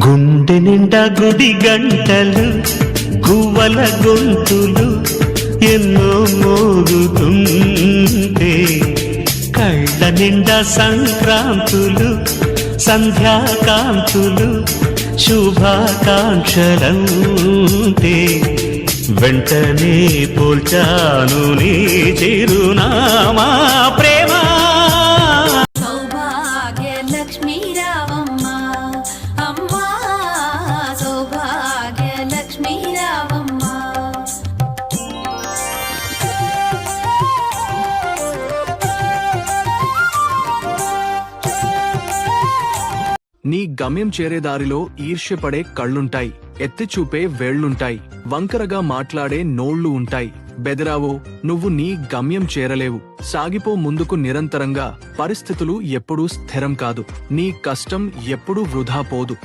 గుండె నిండా గుడి గంటలు గువ్వల గొంతులు ఎన్నో మోగుతుంటే కళ్ళ నిండా సంక్రాంతులు సంధ్యాకాంతులు శుభాకాంక్షలంటే వెంటనే పోల్చాను నీ చిరునామా ప్రేమ. సౌభాగ్య లక్ష్మీ రావమ్మ అమ్మా, సౌభాగ్య లక్ష్మీ రావమ్మ. నీ గమ్యం చేరే దారిలో ఈర్ష్యపడే కళ్ళుంటాయి, ఎత్తి చూపే వేళ్లుంటాయి, వంకరగా మాట్లాడే నోళ్లు ఉంటాయి. బెదరావో, నువ్వు నీ గమ్యం చేరలేవు. సాగిపో ముందుకు నిరంతరంగా. పరిస్థితులు ఎప్పుడూ స్థిరం కాదు. నీ కష్టం ఎప్పుడూ వృధా పోదు.